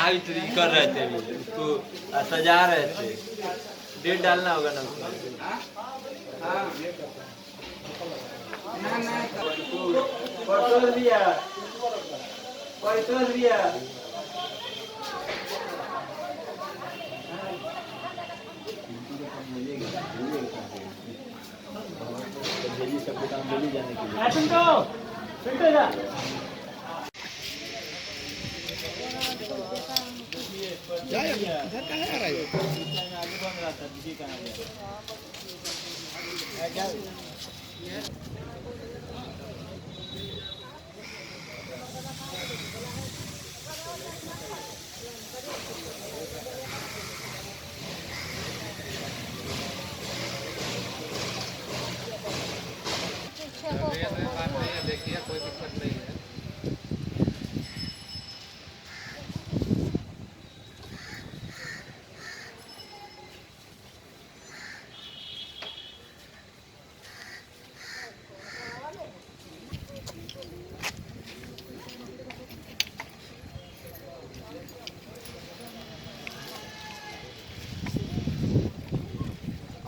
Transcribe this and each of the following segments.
अभी तो कर रहे थे उसको सजा रहे थे। डेट डालना होगा ना उसमें। सबके काम मिल जाने के लिए। देखिए कोई दिक्कत नहीं है।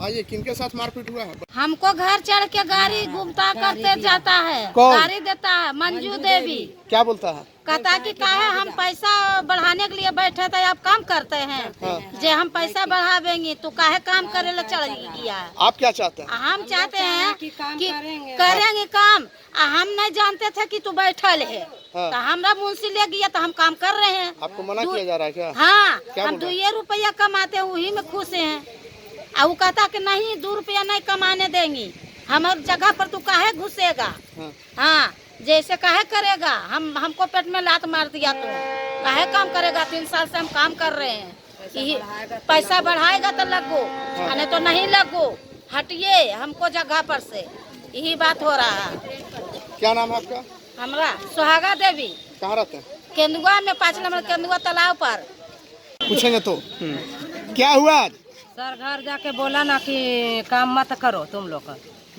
आइए, किनके साथ मारपीट हुआ है? हमको घर चढ़ के गाड़ी घूमता करते जाता है। कौन? गाड़ी देता है मंजू देवी। क्या बोलता है? कहता कि काहे हम पैसा बढ़ाने के लिए बैठे थे, आप काम करते हैं। जे हम पैसा बढ़ावेंगे तो काहे काम करे ला चढ़ गया। आप क्या चाहते हैं? हम चाहते हैं कि करेंगे काम। हम नहीं जानते थे कि तू बैठल है। तो हमरा मुंशी ले गया तो हम काम कर रहे हैं। आपको मना किया जा रहा है क्या? हाँ, क्या हम 2 रुपया कमाते हैं, वही में खुश हैं। और वो कहता कि नहीं 2 रुपया नहीं कमाने देंगी, हमारे जगह पर तू काहे घुसेगा। हाँ, जैसे काहे करेगा। हमको पेट में लात मार दिया तो काहे काम करेगा। 3 साल से हम काम कर रहे हैं। पैसा बढ़ाएगा तो लगो, नहीं तो नहीं लगो। हटिए हमको जगह पर से, यही बात हो रहा है। क्या नाम है आपका? हमरा सुहागा देवी। कहाँ रहते हैं? केंदुआ में 5 नंबर केंदुआ तालाब पर। पूछेंगे तो क्या हुआ आज? सर घर जाके बोला ना कि काम मत करो तुम लोग,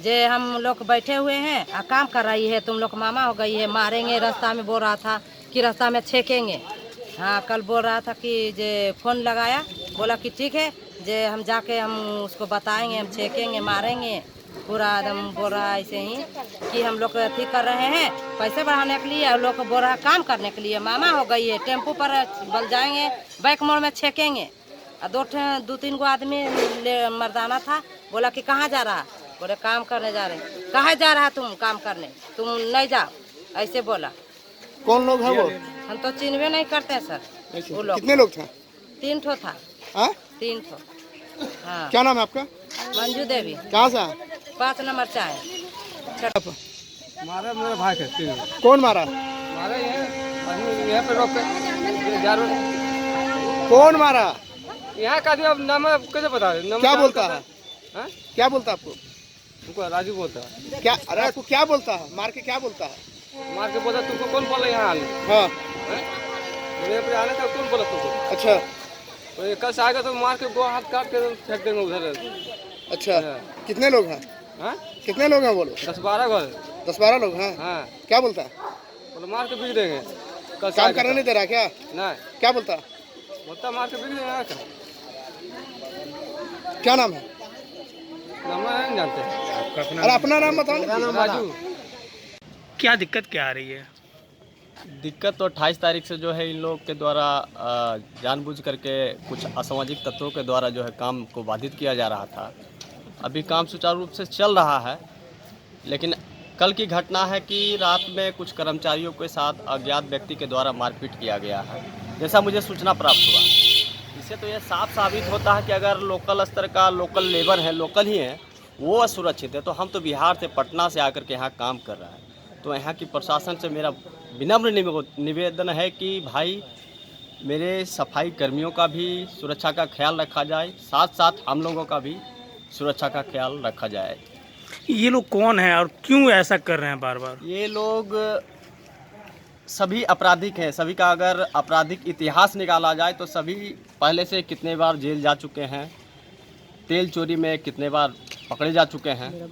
जे हम लोग बैठे हुए हैं आ काम कर रही है, तुम लोग मामा हो गई है, मारेंगे। रास्ता में बोल रहा था कि रास्ता में छेकेंगे। हाँ, कल बोल रहा था कि जे फोन लगाया, बोला कि ठीक है, जे हम जाके हम उसको बताएंगे, हम छेकेंगे, मारेंगे। पूरा एकदम बोल रहा है ऐसे ही कि हम लोग अथी कर रहे हैं पैसे बढ़ाने के लिए, और लोग को बोल रहा है काम करने के लिए। मामा हो गई है, टेम्पो पर बल जाएंगे, बैक मोड़ में छेकेंगे। 2-3 गो आदमी मर्दाना था, बोला कि कहाँ जा रहा, बोले काम करने जा रहे। कहाँ जा रहा तुम काम करने, तुम नहीं जाओ, ऐसे बोला। कौन लोग हैं वो? हम तो चिन्हवे नहीं करते हैं सर। वो लोग कितने लोग थे? 3 ठो था। 3 ठो। हाँ। क्या नाम है आपका? मंजू देवी। कहाँ से है? 5 नंबर चाय। मारा मेरा भाई है। कौन मारा? मारा यहाँ पे रोक के। कौन मारा? यहाँ का आदमी अब नाम कैसे बता रहे? क्या बोलता है? क्या बोलता है आपको? तुमको राजू बोलता है। क्या? अरे आपको क्या बोलता है? मार के क्या बोलता है? मार के बोलता तुमको कौन बोला यहाँ आने? हाँ, मेरे पे आने का कौन बोला तुमको? अच्छा तो ये कल से आएगा तो मार के 2 हाथ काट के फेंक देंगे उधर। अच्छा। कितने लोग हैं? हाँ, कितने लोग हैं बोलो? 10-12 घर। 10-12 लोग हैं। हाँ, क्या बोलता है? बोले मार के बिक देंगे। कल से काम आएगा करने नहीं दे रहा क्या? नहीं, क्या बोलता है? बोलता मार के बिक देंगे। क्या नाम है? नाम नहीं जानते। अरे अपना नाम बताओ ना। राजू। क्या दिक्कत क्या आ रही है? दिक्कत तो 28 तारीख से जो है इन लोग के द्वारा जानबूझ करके कुछ असामाजिक तत्वों के द्वारा जो है काम को बाधित किया जा रहा था। अभी काम सुचारू रूप से चल रहा है, लेकिन कल की घटना है कि रात में कुछ कर्मचारियों के साथ अज्ञात व्यक्ति के द्वारा मारपीट किया गया है, जैसा मुझे सूचना प्राप्त हुआ। इससे तो यह साफ साबित होता है कि अगर लोकल स्तर का लोकल लेबर है, लोकल ही है, वो असुरक्षित है, तो हम तो बिहार से पटना से आकर के यहाँ काम कर रहे हैं। तो यहाँ की प्रशासन से मेरा विनम्र निवेदन है कि भाई मेरे सफाई कर्मियों का भी सुरक्षा का ख्याल रखा जाए, साथ साथ हम लोगों का भी सुरक्षा का ख्याल रखा जाए। ये लोग कौन हैं और क्यों ऐसा कर रहे हैं बार बार? ये लोग सभी आपराधिक हैं। सभी का अगर आपराधिक इतिहास निकाला जाए तो सभी पहले से कितने बार जेल जा चुके हैं, तेल चोरी में कितने बार पकड़े जा चुके हैं,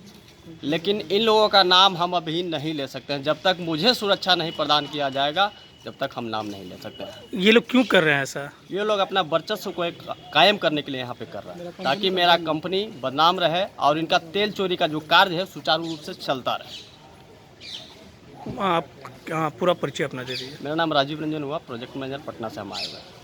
लेकिन इन लोगों का नाम हम अभी नहीं ले सकते हैं। जब तक मुझे सुरक्षा नहीं प्रदान किया जाएगा, जब तक हम नाम नहीं ले सकते। ये लोग क्यों कर रहे हैं ऐसा? ये लोग अपना वर्चस्व को एक कायम करने के लिए यहाँ पे कर रहे हैं, ताकि मेरा कंपनी बदनाम रहे और इनका तेल चोरी का जो कार्य है सुचारू रूप से चलता रहे। आप पूरा परिचय अपना दे दीजिए। मेरा नाम राजीव रंजन हुआ, प्रोजेक्ट मैनेजर पटना से हम आए हुए हैं।